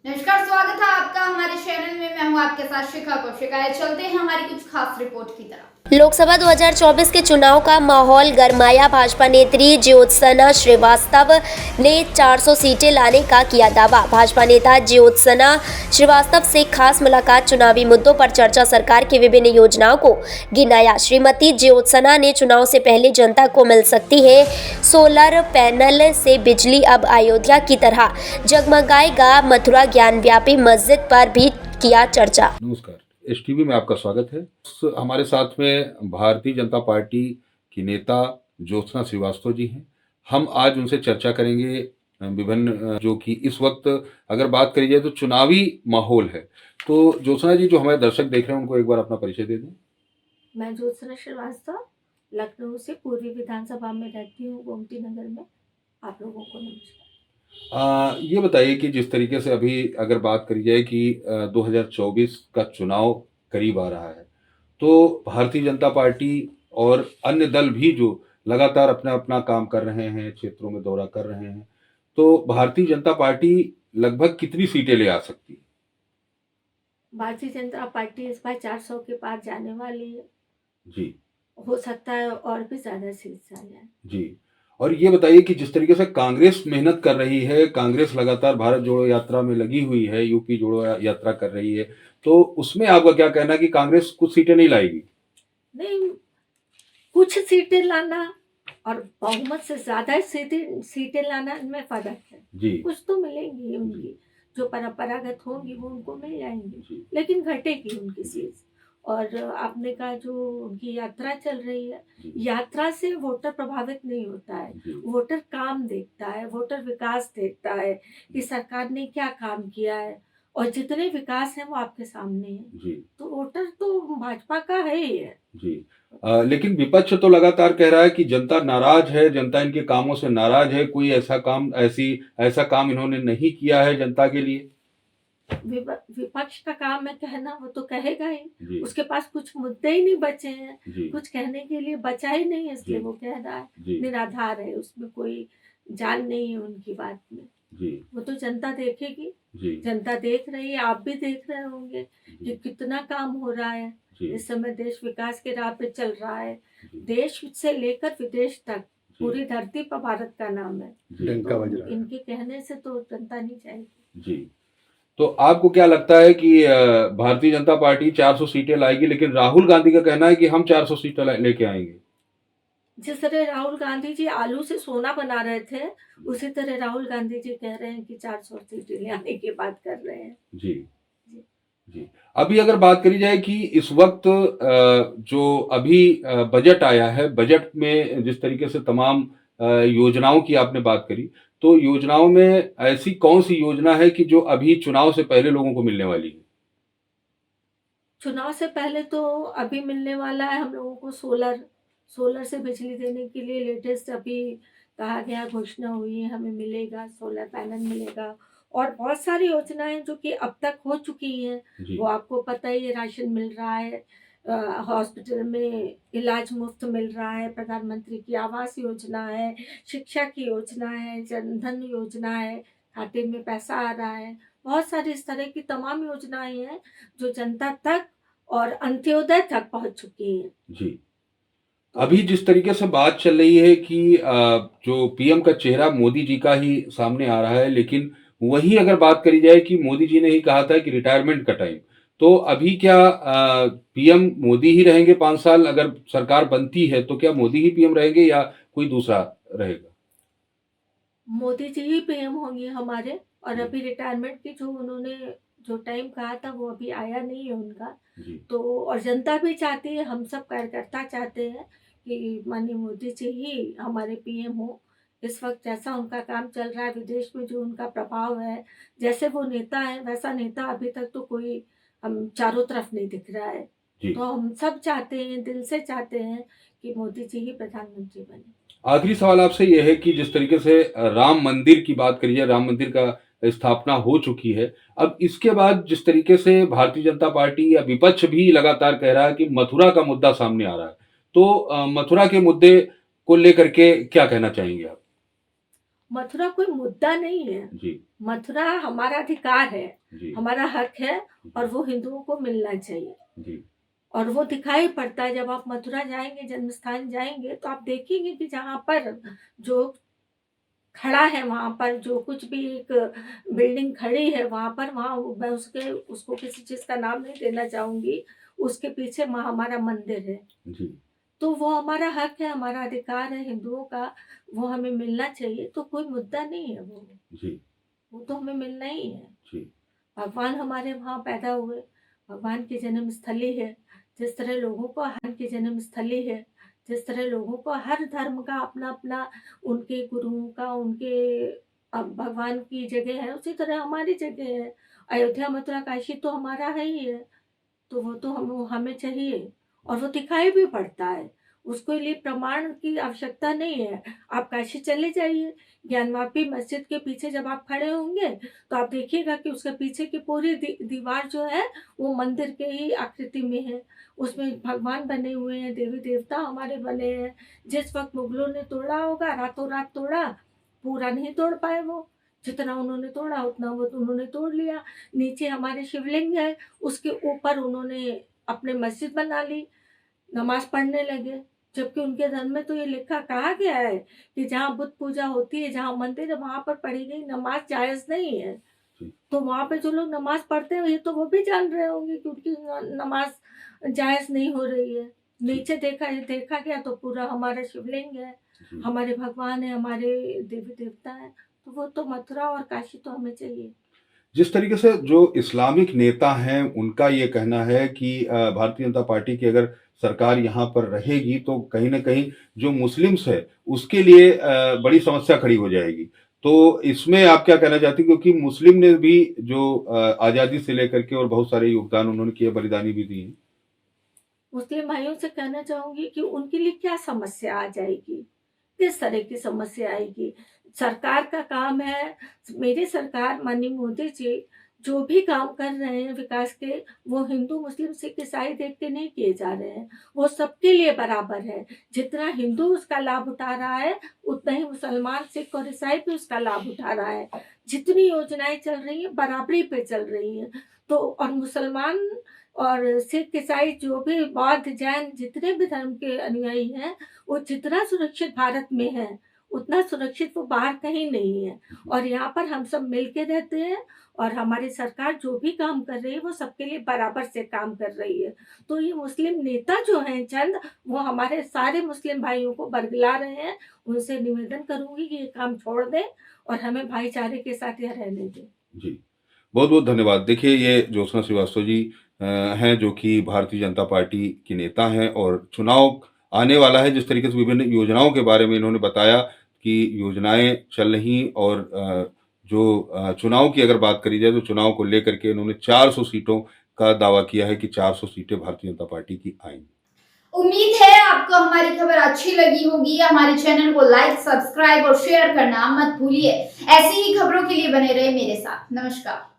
नमस्कार, स्वागत है आपका हमारे चैनल में। मैं हूं आपके साथ शिखा कौशिक। चलते हैं हमारी कुछ खास रिपोर्ट की तरफ। लोकसभा 2024 के चुनाव का माहौल गरमाया। भाजपा नेत्री ज्योत्सना श्रीवास्तव ने 400 सीटें लाने का किया दावा। भाजपा नेता ज्योत्सना श्रीवास्तव से खास मुलाकात, चुनावी मुद्दों पर चर्चा, सरकार की विभिन्न योजनाओं को गिनाया। श्रीमती ज्योत्सना ने चुनाव से पहले जनता को मिल सकती है सोलर पैनल से बिजली, अब अयोध्या की तरह जगमगाएगा मथुरा। ज्ञानव्यापी मस्जिद पर भी किया चर्चा। नमस्कार, एसटीवी में आपका स्वागत है। हमारे साथ में भारतीय जनता पार्टी की नेता ज्योत्सना श्रीवास्तव जी हैं। हम आज उनसे चर्चा करेंगे विभिन्न जो कि इस वक्त अगर बात करी जाए तो चुनावी माहौल है। तो ज्योत्सना जी, जो हमारे दर्शक देख रहे हैं उनको एक बार अपना परिचय दे दें। मैं ज्योत्सना श्रीवास्तव लखनऊ से पूर्वी विधानसभा में रहती हूँ, गोमती नगर में। आप लोगों को नमस्कार। ये बताइए कि जिस तरीके से अभी अगर बात करी जाए कि 2024 का चुनाव करीब आ रहा है, तो भारतीय जनता पार्टी और अन्य दल भी जो लगातार अपना अपना काम कर रहे हैं, क्षेत्रों में दौरा कर रहे हैं, तो भारतीय जनता पार्टी लगभग कितनी सीटें ले आ सकती है? भारतीय जनता पार्टी इस बार 400 के पार जाने वाली है। जी हो सकता है और भी ज़्यादा सीट्स आ जाए। जी। और ये बताइए कि जिस तरीके से कांग्रेस मेहनत कर रही है, कांग्रेस लगातार भारत जोड़ो यात्रा में लगी हुई है, यूपी जोड़ो यात्रा कर रही है, तो उसमें आपका क्या कहना है कि कांग्रेस कुछ सीटें नहीं लाएगी? नहीं, कुछ सीटें लाना और बहुमत से ज़्यादा सीटें लाना में फ़र्क है। जी कुछ तो मिलेंगी उनकी, जो परंपरागत होंगी वो उनको मिल जाएंगी, जी लेकिन घटेगी उनकी सीट्स। और आपने कहा जो उनकी यात्रा चल रही है, जी यात्रा से वोटर प्रभावित नहीं होता है। जी वोटर काम देखता है, वोटर विकास देखता है कि सरकार ने क्या काम किया है, और जितने विकास हैं वो आपके सामने हैं। जी तो वोटर तो भाजपा का है ही है। जी। लेकिन विपक्ष तो लगातार कह रहा है कि जनता नाराज है, जनता इनके कामों से नाराज है, कोई ऐसा काम इन्होंने नहीं किया है जनता के लिए। विपक्ष का काम है कहना, वो तो कहेगा ही। जी उसके पास कुछ मुद्दे ही नहीं बचे हैं, जी कुछ कहने के लिए बचा ही नहीं है, इसलिए जी वो कह रहा है। जी निराधार है, उसमें कोई जान नहीं है उनकी बात में। जी वो तो जनता देखेगी। जी जनता देख रही है, आप भी देख रहे होंगे कि जी कितना काम हो रहा है। जी इस समय देश विकास के राह पे चल रहा है। जी देश से लेकर विदेश तक जी पूरी धरती पर भारत का नाम है। जी तो इनके कहने से तो जनता नहीं जाएगी। जी। तो आपको क्या लगता है कि भारतीय जनता पार्टी 400 सीटें लाएगी, लेकिन राहुल गांधी का कहना है कि हम 400 सीटें लेके आएंगे? जिस तरह राहुल गांधी जी आलू से सोना बना रहे थे, उसी तरह राहुल गांधी जी कह रहे हैं कि 400 सीटें ले आने की बात कर रहे हैं। जी जी। जी। अभी अगर बात करी जाए कि इस वक्त जो अभी बजट आया है, बजट में जिस तरीके से तमाम योजनाओं की आपने बात करी, तो योजनाओं में ऐसी कौन सी योजना है कि जो अभी चुनाव से पहले लोगों को मिलने वाली है? चुनाव से पहले तो अभी मिलने वाला है हम लोगों को सोलर। सोलर से बिजली देने के लिए लेटेस्ट अभी कहा गया, घोषणा हुई है, हमें मिलेगा, सोलर पैनल मिलेगा। और बहुत सारी योजनाएं जो कि अब तक हो चुकी हैं, जी वो आपको पता ही है। राशन मिल रहा है, हॉस्पिटल में इलाज मुफ्त मिल रहा है, प्रधानमंत्री की आवास योजना है, शिक्षा की योजना है, जनधन योजना है, खाते में पैसा आ रहा है। बहुत सारी इस तरह की तमाम योजनाएं हैं जो जनता तक और अंत्योदय तक पहुंच चुकी हैं। जी। अभी जिस तरीके से बात चल रही है कि जो पीएम का चेहरा मोदी जी का ही सामने आ रहा है, लेकिन वहीं अगर बात करी जाए कि मोदी जी ने ही कहा था कि रिटायरमेंट का टाइम, तो अभी क्या पीएम मोदी ही रहेंगे 5 साल? अगर सरकार बनती है तो क्या मोदी ही पीएम रहेंगे या कोई दूसरा रहेगा? मोदी जी ही पीएम होंगे हमारे। और जी अभी रिटायरमेंट की जो उन्होंने जो टाइम कहा था वो अभी आया नहीं है उनका। जी तो और जनता भी चाहती है, हम सब कार्यकर्ता चाहते हैं कि माननीय मोदी जी ही हमारे पीएम हो। इस वक्त जैसा उनका काम चल रहा है, विदेश में जो उनका प्रभाव है, जैसे वो नेता है वैसा नेता अभी तक तो कोई हम चारों तरफ नहीं दिख रहा है। जी। तो हम सब चाहते हैं, दिल से चाहते हैं कि मोदी जी ही प्रधानमंत्री बने। आखिरी सवाल आपसे यह है कि जिस तरीके से राम मंदिर की बात करी जाए, राम मंदिर का स्थापना हो चुकी है, अब इसके बाद जिस तरीके से भारतीय जनता पार्टी या विपक्ष भी लगातार कह रहा है कि मथुरा का मुद्दा सामने आ रहा है, तो मथुरा के मुद्दे को लेकर के क्या कहना चाहेंगे आप? मथुरा कोई मुद्दा नहीं है। जी मथुरा हमारा अधिकार है, जी हमारा हक है और वो हिंदुओं को मिलना चाहिए। जी और वो दिखाई पड़ता है जब आप मथुरा जाएँगे, जन्म स्थान जाएँगे तो आप देखेंगे कि जहाँ पर जो खड़ा है, वहाँ पर जो कुछ भी एक बिल्डिंग खड़ी है, वहाँ मैं उसको किसी चीज़ का नाम नहीं देना चाहूँगी, उसके पीछे हमारा मंदिर है। जी तो वो हमारा हक है, हमारा अधिकार है हिंदुओं का, वो हमें मिलना चाहिए, तो कोई मुद्दा नहीं है वो। जी वो तो हमें मिलना ही है। जी भगवान हमारे वहाँ पैदा हुए, भगवान की जन्मस्थली है। जिस तरह लोगों को हर की जन्मस्थली है, जिस तरह लोगों को हर धर्म का अपना-अपना उनके गुरुओं का, उनके भगवान की जगह है, उसी तरह हमारी जगह है। अयोध्या, मथुरा, काशी तो हमारा है ही है। तो वो तो हमें चाहिए और वो दिखाई भी पड़ता है। उसके लिए प्रमाण की आवश्यकता नहीं है। आप काशी चले जाइए, ज्ञानवापी मस्जिद के पीछे जब आप खड़े होंगे, तो आप देखिएगा कि उसके पीछे की पूरी दीवार जो है, वो मंदिर के ही आकृति में है। उसमें भगवान बने हुए हैं, देवी-देवता हमारे बने हैं। जिस वक़्त मुगलों ने तोड़ा होगा, रातों-रात तोड़ा, पूरा नहीं तोड़ पाए वो। जितना उन्होंने तोड़ा, उतना वो तो उन्होंने तोड़ लिया। नीचे हमारे शिवलिंग है, उसके ऊपर उन्होंने अपने मस्जिद बना ली, नमाज़ पढ़ने लगे। जबकि उनके धर्म में तो ये लिखा कहा गया है कि जहाँ बुत पूजा होती है, जहाँ मंदिर है, वहाँ पर पढ़ी गई नमाज़ जायज़ नहीं है। जी तो वहाँ पे जो लोग नमाज़ पढ़ते हैं, ये तो वो भी जान रहे होंगे कि उनकी नमाज़ जायज़ नहीं हो रही है। जी नीचे देखा गया तो पूरा हमारा शिवलिंग है, जी हमारे भगवान हैं, हमारे देवी-देवता हैं। तो वो तो मथुरा और काशी तो हमें चाहिए। जिस तरीके से जो इस्लामिक नेता हैं, उनका ये कहना है कि भारतीय जनता पार्टी की अगर सरकार यहाँ पर रहेगी, तो कहीं न कहीं जो मुस्लिम्स है, उसके लिए बड़ी समस्या खड़ी हो जाएगी। तो इसमें आप क्या कहना चाहती हैं? क्योंकि मुस्लिम ने भी जो आज़ादी से लेकर के और बहुत सारे योगदान उन्होंने किए, बलिदानी भी दी हैं। मुस्लिम भाइयों से कहना चाहूँगी कि उनके लिए क्या समस्या आ जाएगी? किस तरह की समस्या आएगी? सरकार का काम है, मेरी सरकार माननीय मोदी जी जो भी काम कर रहे हैं विकास के, वो हिंदू, मुस्लिम, सिख, ईसाई देख के नहीं किए जा रहे हैं। वो सबके लिए बराबर है। जितना हिंदू उसका लाभ उठा रहा है, उतना ही मुसलमान, सिख और ईसाई भी उसका लाभ उठा रहा है। जितनी योजनाएँ चल रही हैं, बराबरी पे चल रही हैं। तो और मुसलमान और सिख, ईसाई जो भी बौद्ध, जैन जितने भी धर्म के अनुयायी हैं, वो जितना सुरक्षित भारत में है, उतना सुरक्षित वो बाहर कहीं नहीं है। और यहाँ पर हम सब मिल के रहते हैं और हमारी सरकार जो भी काम कर रही है, वो सबके लिए बराबर से काम कर रही है। तो ये मुस्लिम नेता जो हैं चंद, वो हमारे सारे मुस्लिम भाइयों को बरगला रहे हैं। उनसे निवेदन करूँगी कि ये काम छोड़ दें और हमें भाईचारे के साथ यहाँ रहने दें। जी, बहुत-बहुत धन्यवाद। देखिए, ये ज्योत्सना श्रीवास्तव जी हैं, जो कि भारतीय जनता पार्टी की नेता हैं और चुनाव आने वाला है। जिस तरीके से विभिन्न योजनाओं के बारे में इन्होंने बताया कि योजनाएँ चल रही और जो चुनाव की अगर बात करी जाए, तो चुनाव को लेकर के इन्होंने 400 सीटों का दावा किया है कि 400 सीटें भारतीय जनता पार्टी की आएँगी। उम्मीद है आपको हमारी खबर अच्छी लगी होगी। हमारे चैनल को लाइक, सब्सक्राइब और शेयर करना मत भूलिए। ऐसी ही खबरों के लिए बने रहे मेरे साथ। नमस्कार।